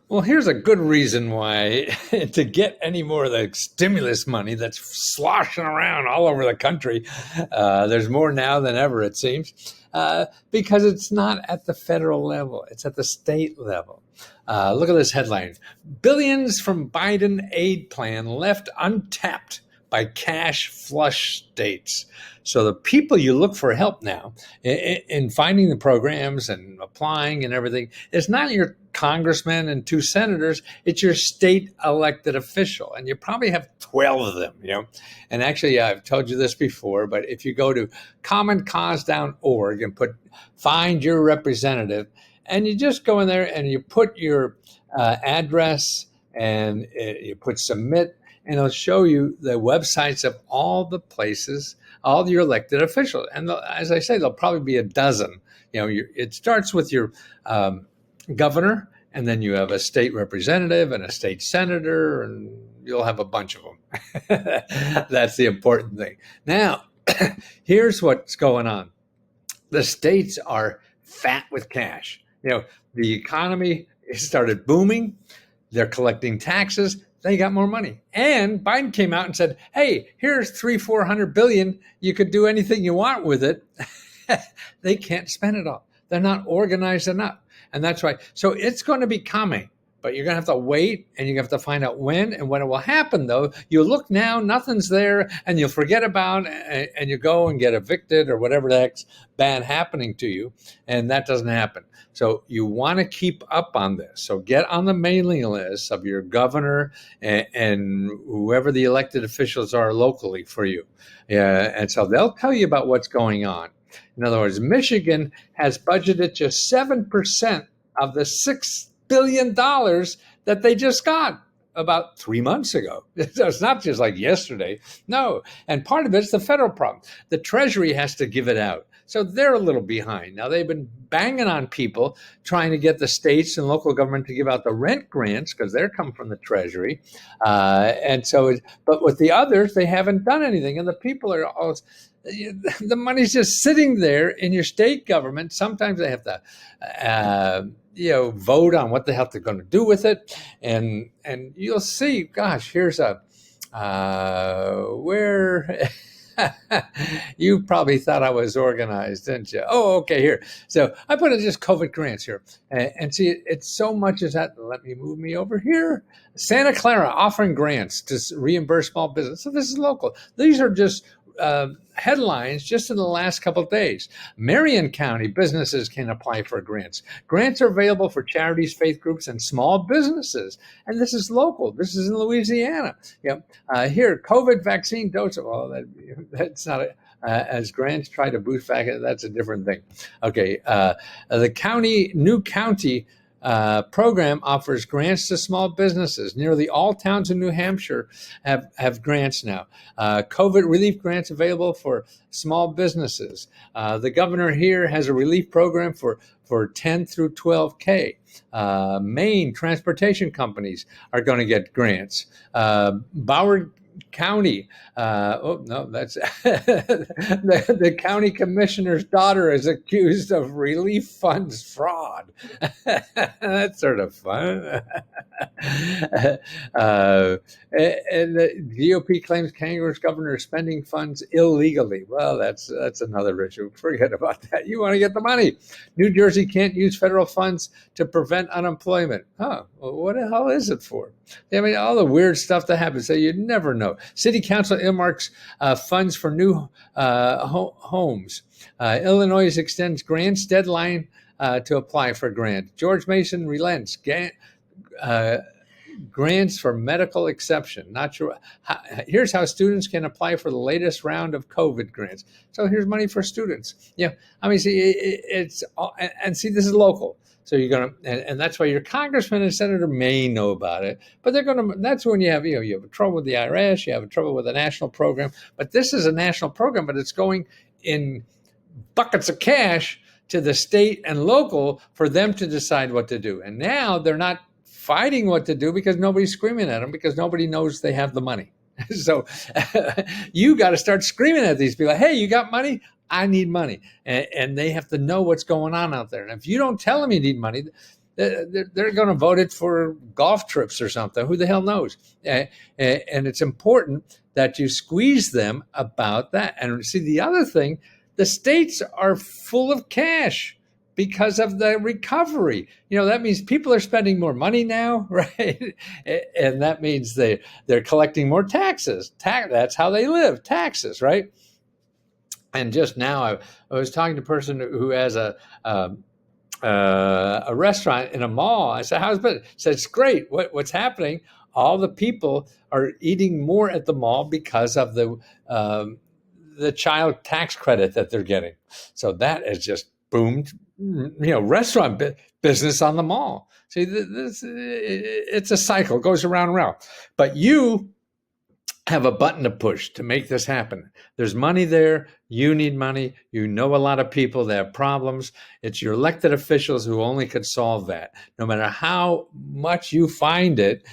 Well, here's a good reason why to get any more of the stimulus money that's sloshing around all over the country. There's more now than ever, it seems, because it's not at the federal level, it's at the state level. Look at this headline: Billions from Biden aid plan left untapped by cash flush states. So the people you look for help now in finding the programs and applying and everything is not your congressman and two senators. It's your state elected official, and you probably have 12 of them. And actually, I've told you this before, but if you go to commoncause.org and put find your representative, and you just go in there and you put your address and you put submit, and it'll show you the websites of all the places, all your elected officials. And as I say, there'll probably be a dozen. It starts with your governor, and then you have a state representative and a state senator, and you'll have a bunch of them. That's the important thing. Now, here's what's going on. The states are fat with cash. The economy started booming. They're collecting taxes. They got more money. And Biden came out and said, hey, here's $300-400 billion. You could do anything you want with it. They can't spend it all. They're not organized enough. And that's why. So it's going to be coming, but you're going to have to wait, and you have to find out when. And when it will happen, though, you look now, nothing's there, and you'll forget about it, and you go and get evicted or whatever the heck's bad happening to you. And that doesn't happen. So you want to keep up on this. So get on the mailing list of your governor and whoever the elected officials are locally for you. And so they'll tell you about what's going on. In other words, Michigan has budgeted just 7% of the $6 billion that they just got about 3 months ago. It's not just like yesterday. No. And part of it's the federal problem. The Treasury has to give it out. So they're a little behind. Now, they've been banging on people trying to get the states and local government to give out the rent grants because they're come from the Treasury. But with the others, they haven't done anything. And the people are all, the money's just sitting there in your state government. Sometimes they have to, vote on what the hell they're going to do with it. And you'll see, gosh, here's where... You probably thought I was organized, didn't you? Oh, okay, here. So I put in just COVID grants here. And see, it's so much as that. Let me move me over here. Santa Clara offering grants to reimburse small business. So this is local. These are just headlines just in the last couple of days. Marion County businesses can apply for grants. Grants are available for charities, faith groups, and small businesses. And this is local. This is in Louisiana. Here, COVID vaccine dose. Well, that's not as grants try to boost back. That's a different thing. Okay, the new county program offers grants to small businesses. Nearly all towns in New Hampshire have grants now. COVID relief grants available for small businesses. The governor here has a relief program for 10 through 12K. Maine transportation companies are going to get grants. Broward County. That's the county commissioner's daughter is accused of relief funds fraud. That's sort of fun. And the GOP claims Kangaroo's governor is spending funds illegally. Well, that's another issue. Forget about that. You want to get the money. New Jersey can't use federal funds to prevent unemployment. Well, what the hell is it for? I mean, all the weird stuff that happens. So you never know. City Council earmarks funds for new homes. Illinois extends grants deadline to apply for grant. George Mason relents. Grants for medical exception. Not sure. Here's how students can apply for the latest round of COVID grants. So here's money for students. See, it's and see, this is local. So you're going to, and that's why your congressman and senator may know about it, but they're going to, that's when you have trouble with the IRS, you have trouble with a national program, but this is a national program, but it's going in buckets of cash to the state and local for them to decide what to do. And now they're not fighting what to do because nobody's screaming at them because nobody knows they have the money. So you got to start screaming at these people, hey, you got money? I need money. And they have to know what's going on out there. And if you don't tell them you need money, They're going to vote it for golf trips or something. Who the hell knows? And it's important that you squeeze them about that. And see, the other thing, the states are full of cash because of the recovery. That means people are spending more money now, right? And that means they're collecting more taxes. That's how they live, taxes, right? And just now, I was talking to a person who has a restaurant in a mall. I said, "How's it?" He said, "It's great. What's happening? All the people are eating more at the mall because of the child tax credit that they're getting. So that has just boomed. Restaurant business on the mall. See, it's a cycle, goes around and around. But you have a button to push to make this happen. There's money there. You need money. You know a lot of people that have problems. It's your elected officials who only could solve that. No matter how much you find it,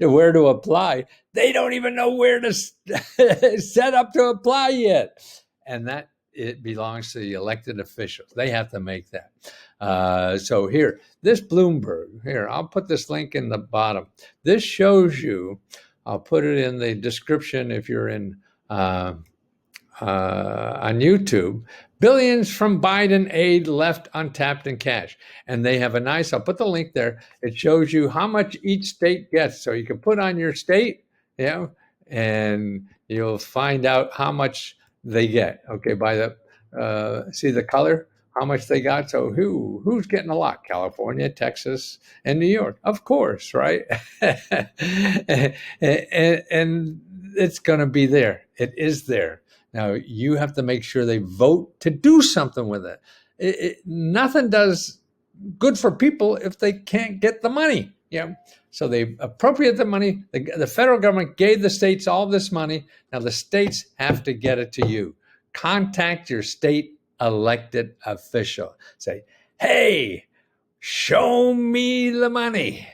where to apply, they don't even know where to set up to apply yet. And that it belongs to the elected officials. They have to make that. So here, this Bloomberg, here, I'll put this link in the bottom. This shows you, I'll put it in the description if you're in on YouTube. Billions from Biden aid left untapped in cash. And they have I'll put the link there. It shows you how much each state gets. So you can put on your state, and you'll find out how much they get. Okay, by the, see the color? How much they got. So who's getting a lot? California, Texas, and New York, of course, right? and it's going to be there. It is there. Now you have to make sure they vote to do something with it. Nothing does good for people if they can't get the money. So they appropriate the money. The federal government gave the states all this money. Now the states have to get it to you. Contact your state elected official. Say, hey, show me the money.